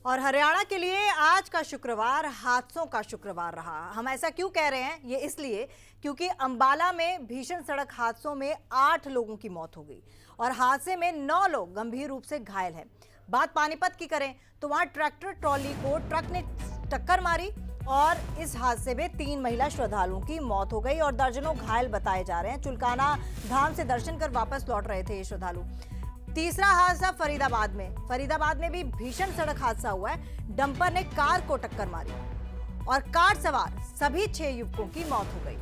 और हरियाणा के लिए आज का शुक्रवार हादसों का शुक्रवार रहा। हम ऐसा क्यों कह रहे हैं? ये इसलिए क्योंकि अंबाला में भीषण सड़क हादसों में 8 लोगों की मौत हो गई और हादसे में 9 लोग गंभीर रूप से घायल हैं। बात पानीपत की करें तो वहां ट्रैक्टर ट्रॉली को ट्रक ने टक्कर मारी और इस हादसे में 3 महिला श्रद्धालुओं की मौत हो गई और दर्जनों घायल बताए जा रहे हैं। चुलकाना धाम से दर्शन कर वापस लौट रहे थे ये श्रद्धालु। तीसरा हादसा फरीदाबाद में भी भीषण सड़क हादसा हुआ है। डंपर ने कार को टक्कर मारी और कार सवार सभी 6 युवकों की मौत हो गई।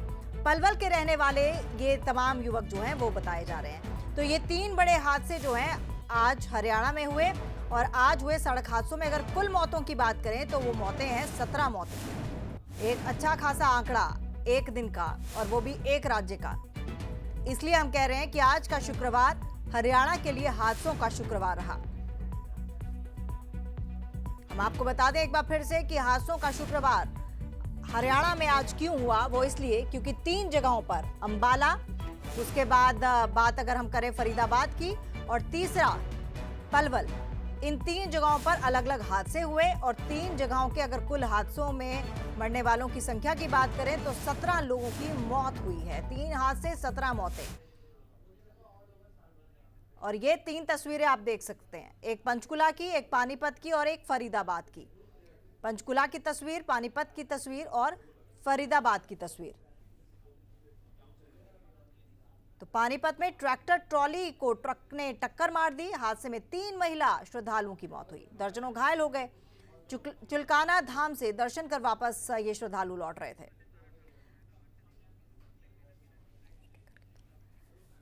पलवल के रहने वाले ये तमाम युवक जो हैं वो बताए जा रहे हैं। तो ये 3 बड़े हादसे जो हैं आज हरियाणा में हुए और आज हुए सड़क हादसों में अगर कुल मौतों की बात करें तो वो मौतें हैं 17 मौतें। एक अच्छा खासा आंकड़ा एक दिन का और वो भी एक राज्य का। इसलिए हम कह रहे हैं कि आज का शुक्रवार हरियाणा के लिए हादसों का शुक्रवार रहा। हम आपको बता दें एक बार फिर से कि हादसों का शुक्रवार हरियाणा में आज क्यों हुआ, वो इसलिए क्योंकि 3 जगहों पर अंबाला, उसके बाद बात अगर हम करें फरीदाबाद की और तीसरा पलवल, इन 3 जगहों पर अलग अलग हादसे हुए और 3 जगहों के अगर कुल हादसों में मरने वालों की संख्या की बात करें तो 17 लोगों की मौत हुई है। 3 हादसे 17 मौतें। और ये 3 तस्वीरें आप देख सकते हैं, एक पंचकुला की, एक पानीपत की और एक फरीदाबाद की। पंचकुला की तस्वीर, पानीपत की तस्वीर और फरीदाबाद की तस्वीर। तो पानीपत में ट्रैक्टर ट्रॉली को ट्रक ने टक्कर मार दी। हादसे में 3 महिला श्रद्धालुओं की मौत हुई, दर्जनों घायल हो गए। चुलकाना धाम से दर्शन कर वापस ये श्रद्धालु लौट रहे थे।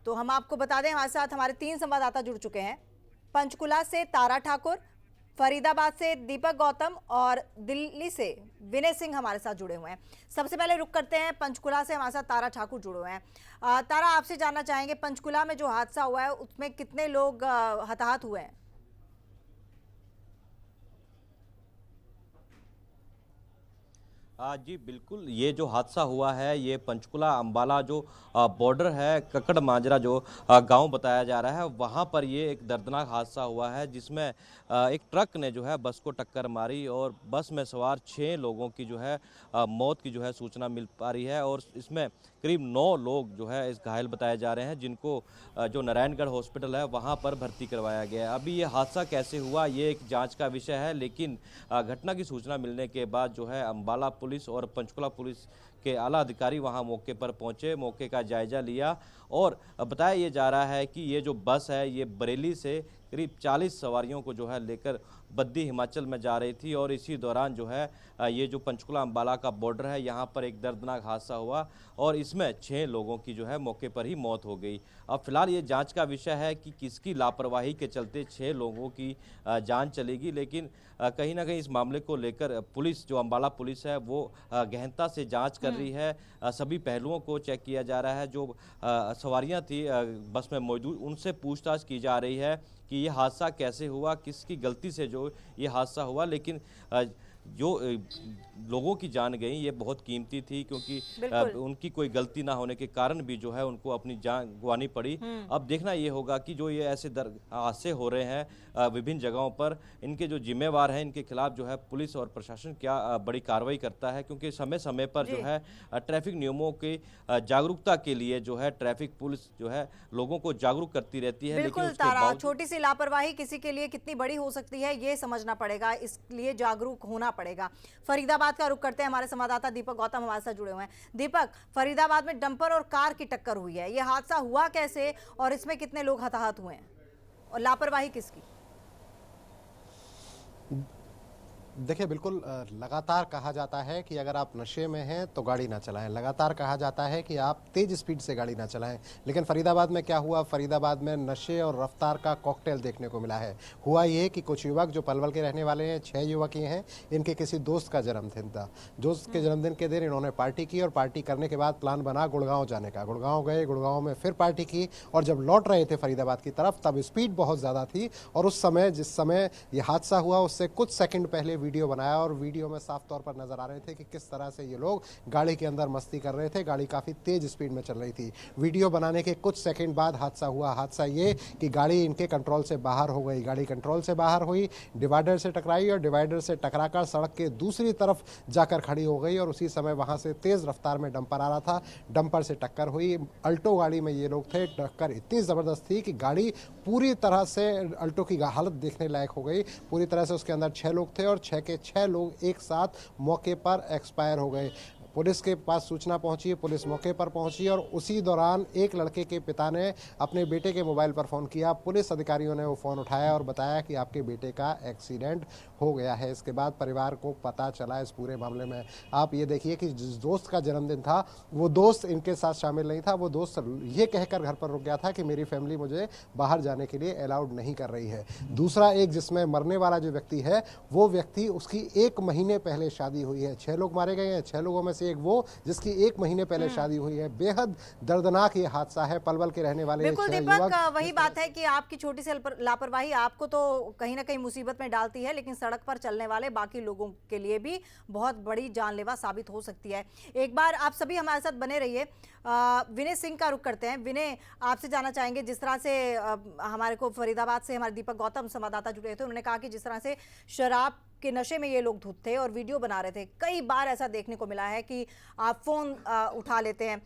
तो हम आपको बता दें हमारे साथ हमारे 3 संवाददाता जुड़ चुके हैं। पंचकुला से तारा ठाकुर, फरीदाबाद से दीपक गौतम और दिल्ली से विनय सिंह हमारे साथ जुड़े हुए हैं। सबसे पहले रुक करते हैं पंचकुला से, हमारे साथ तारा ठाकुर जुड़े हुए हैं। तारा, आपसे जानना चाहेंगे पंचकुला में जो हादसा हुआ है उसमें कितने लोग हताहत हुए हैं? जी बिल्कुल, ये जो हादसा हुआ है ये पंचकुला अंबाला जो बॉर्डर है, कक्कड़ मांजरा जो गांव बताया जा रहा है, वहां पर ये एक दर्दनाक हादसा हुआ है जिसमें एक ट्रक ने जो है बस को टक्कर मारी और बस में सवार 6 लोगों की जो है मौत की जो है सूचना मिल पा रही है और इसमें करीब 9 लोग जो है इस घायल बताए जा रहे हैं जिनको जो नारायणगढ़ हॉस्पिटल है वहाँ पर भर्ती करवाया गया है। अभी ये हादसा कैसे हुआ ये एक जाँच का विषय है, लेकिन घटना की सूचना मिलने के बाद जो है अंबाला पुलिस और पंचकुला पुलिस के आला अधिकारी वहां मौके पर पहुंचे, मौके का जायजा लिया और बताया ये जा रहा है कि ये जो बस है ये बरेली से करीब 40 सवारियों को जो है लेकर बद्दी हिमाचल में जा रही थी और इसी दौरान जो है ये जो पंचकुला अंबाला का बॉर्डर है यहाँ पर एक दर्दनाक हादसा हुआ और इसमें 6 लोगों की जो है मौके पर ही मौत हो गई। अब फिलहाल ये जांच का विषय है कि किसकी लापरवाही के चलते 6 लोगों की जान चलेगी, लेकिन कहीं ना कहीं इस मामले को लेकर पुलिस, जो अंबाला पुलिस है वो गहनता से जांच कर रही है। सभी पहलुओं को चेक किया जा रहा है। जो सवारियां थी बस में मौजूद उनसे पूछताछ की जा रही है कि ये हादसा कैसे हुआ, किसकी गलती से जो ये हादसा हुआ। लेकिन जो लोगों की जान गई ये बहुत कीमती थी क्योंकि उनकी कोई गलती ना होने के कारण भी जो है उनको अपनी जान गंवानी पड़ी। अब देखना ये होगा कि जो ये ऐसे हादसे हो रहे हैं विभिन्न जगहों पर, इनके जो जिम्मेवार हैं इनके खिलाफ जो है पुलिस और प्रशासन क्या बड़ी कार्रवाई करता है, क्योंकि समय समय पर जो है ट्रैफिक नियमों की जागरूकता के लिए जो है ट्रैफिक पुलिस जो है लोगों को जागरूक करती रहती है। बिल्कुल तारा, छोटी सी लापरवाही किसी के लिए कितनी बड़ी हो सकती है ये समझना पड़ेगा, इसलिए जागरूक होना पड़ेगा। फरीदाबाद का रुख करते हैं, हमारे संवाददाता दीपक गौतम हमारे साथ जुड़े हुए हैं। दीपक, फरीदाबाद में डंपर और कार की टक्कर हुई है, ये हादसा हुआ कैसे और इसमें कितने लोग हताहत हुए हैं और लापरवाही किसकी? देखिए, बिल्कुल लगातार कहा जाता है कि अगर आप नशे में हैं तो गाड़ी ना चलाएं। लगातार कहा जाता है कि आप तेज स्पीड से गाड़ी ना चलाएं, लेकिन फरीदाबाद में क्या हुआ? फरीदाबाद में नशे और रफ्तार का कॉकटेल देखने को मिला है। हुआ ये कि कुछ युवक जो पलवल के रहने वाले हैं, 6 युवक ये हैं, इनके किसी दोस्त का जन्मदिन था। दोस्त के जन्मदिन के दिन इन्होंने पार्टी की और पार्टी करने के बाद प्लान बना गुड़गांव जाने का। गुड़गांव गए, गुड़गांव में फिर पार्टी की और जब लौट रहे थे फरीदाबाद की तरफ तब स्पीड बहुत ज़्यादा थी और उस समय जिस समय ये हादसा हुआ उससे कुछ सेकंड पहले वीडियो बनाया और वीडियो में साफ तौर पर नजर आ रहे थे कि किस तरह से ये लोग गाड़ी के अंदर मस्ती कर रहे थे। गाड़ी काफ़ी तेज स्पीड में चल रही थी। वीडियो बनाने के कुछ सेकंड बाद हादसा हुआ। हादसा ये कि गाड़ी इनके कंट्रोल से बाहर हो गई। गाड़ी कंट्रोल से बाहर हुई, डिवाइडर से टकराई और डिवाइडर से टकराकर सड़क के दूसरी तरफ जाकर खड़ी हो गई और उसी समय वहां से तेज रफ्तार में डंपर आ रहा था। डंपर से टक्कर हुई। अल्टो गाड़ी में ये लोग थे। टक्कर इतनी ज़बरदस्त थी कि गाड़ी पूरी तरह से, अल्टो की हालत देखने लायक हो गई। पूरी तरह से उसके अंदर 6 लोग थे और 6 के 6 लोग एक साथ मौके पर एक्सपायर हो गए। पुलिस के पास सूचना पहुंची, पुलिस मौके पर पहुंची और उसी दौरान एक लड़के के पिता ने अपने बेटे के मोबाइल पर फ़ोन किया। पुलिस अधिकारियों ने वो फ़ोन उठाया और बताया कि आपके बेटे का एक्सीडेंट हो गया है। इसके बाद परिवार को पता चला इस पूरे मामले में। आप ये देखिए कि जिस दोस्त का जन्मदिन था वो दोस्त इनके साथ शामिल नहीं था। वो दोस्त ये कहकर घर पर रुक गया था कि मेरी फैमिली मुझे बाहर जाने के लिए अलाउड नहीं कर रही है। दूसरा एक जिसमें मरने वाला जो व्यक्ति है वो व्यक्ति, उसकी 1 महीने पहले शादी हुई है। 6 लोग मारे गए हैं। 6 लोगों में से एक वो जिसकी 1 महीने पहले शादी हुई है। बेहद दर्दनाक ये हादसा है। पलवल के रहने वाले बिल्कुल 6 दीपक, युवक। वही बात है कि आपकी छोटी सी लापरवाही आपको तो कहीं ना कहीं मुसीबत में डालती है, लेकिन सड़क पर चलने वाले बाकी लोगों के लिए भी बहुत बड़ी जानलेवा साबित हो सकती है। एक बार आप सभी हमारे साथ बने रहिए। विनय सिंह का रुख करते हैं। विनय, आपसे जानना चाहेंगे, जिस तरह से हमारे को फरीदाबाद से हमारे दीपक गौतम संवाददाता जुड़े थे, उन्होंने कहा कि जिस तरह से शराब के नशे में ये लोग धुत थे और वीडियो बना रहे थे। कई बार ऐसा देखने को मिला है कि आप फोन उठा लेते हैं।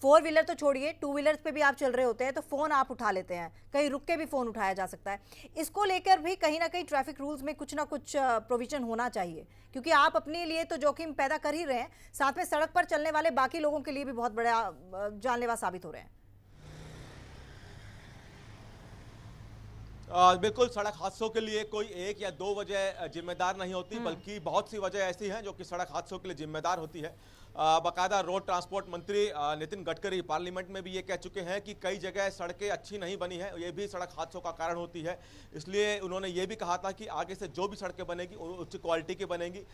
4 व्हीलर तो छोड़िए, 2 व्हीलर पे भी आप चल रहे होते हैं तो फोन आप उठा लेते हैं। कहीं रुक के भी फोन उठाया जा सकता है। इसको लेकर भी कहीं ना कहीं ट्रैफिक रूल्स में कुछ ना कुछ प्रोविजन होना चाहिए, क्योंकि आप अपने लिए तो जोखिम पैदा कर ही रहे हैं, साथ में सड़क पर चलने वाले बाकी लोगों के लिए भी बहुत बड़ा जानलेवा साबित हो रहे हैं। बिल्कुल, सड़क हादसों के लिए कोई 1 या 2 वजह जिम्मेदार नहीं होती, बल्कि बहुत सी वजह ऐसी हैं जो कि सड़क हादसों के लिए जिम्मेदार होती है। बाकायदा रोड ट्रांसपोर्ट मंत्री नितिन गडकरी पार्लियामेंट में भी ये कह चुके हैं कि कई जगह सड़कें अच्छी नहीं बनी हैं, ये भी सड़क हादसों का कारण होती है। इसलिए उन्होंने ये भी कहा था कि आगे से जो भी सड़कें बनेगी उच्च क्वालिटी की बनेगी।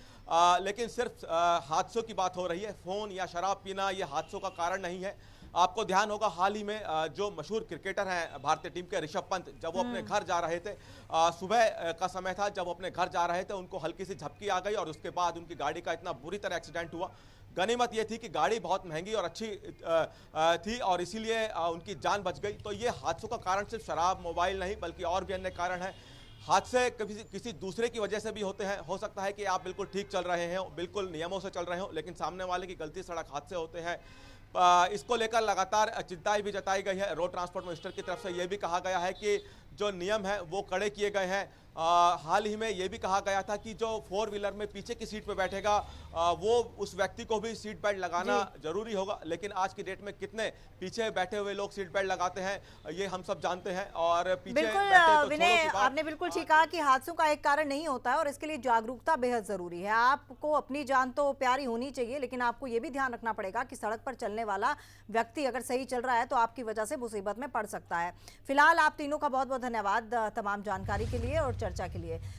लेकिन सिर्फ हादसों की बात हो रही है, फ़ोन या शराब पीना ये हादसों का कारण नहीं है। आपको ध्यान होगा, हाल ही में जो मशहूर क्रिकेटर हैं भारतीय टीम के, ऋषभ पंत, जब वो अपने घर जा रहे थे, सुबह का समय था, जब वो अपने घर जा रहे थे उनको हल्की सी झपकी आ गई और उसके बाद उनकी गाड़ी का इतना बुरी तरह एक्सीडेंट हुआ। गनीमत ये थी कि गाड़ी बहुत महंगी और अच्छी थी और इसीलिए उनकी जान बच गई। तो ये हादसों का कारण सिर्फ शराब, मोबाइल नहीं, बल्कि और भी अन्य कारण हैं। हादसे किसी दूसरे की वजह से भी होते हैं। हो सकता है कि आप बिल्कुल ठीक चल रहे हो, बिल्कुल नियमों से चल रहे हो, लेकिन सामने वाले की गलती सड़क हादसे होते हैं। इसको लेकर लगातार चिंताएं भी जताई गई है। रोड ट्रांसपोर्ट मिनिस्टर की तरफ से यह भी कहा गया है कि जो नियम है वो कड़े किए गए हैं। हाल ही में ये भी कहा गया था कि जो 4 व्हीलर में पीछे की सीट पे बैठेगा वो उस व्यक्ति को भी सीट बेल्ट लगाना जरूरी होगा। लेकिन आज की डेट में कितने पीछे बैठे हुए लोग सीट बेल्ट लगाते हैं ये हम सब जानते हैं। और पीछे बिल्कुल बैठे तो विनय, आपने बिल्कुल ठीक कहा कि हादसों का एक कारण नहीं होता है और इसके लिए जागरूकता बेहद जरूरी है। आपको अपनी जान तो प्यारी होनी चाहिए, लेकिन आपको ये भी ध्यान रखना पड़ेगा कि सड़क पर चलने वाला व्यक्ति अगर सही चल रहा है तो आपकी वजह से मुसीबत में पड़ सकता है। फिलहाल आप तीनों का बहुत बहुत धन्यवाद तमाम जानकारी के लिए और चर्चा के लिए।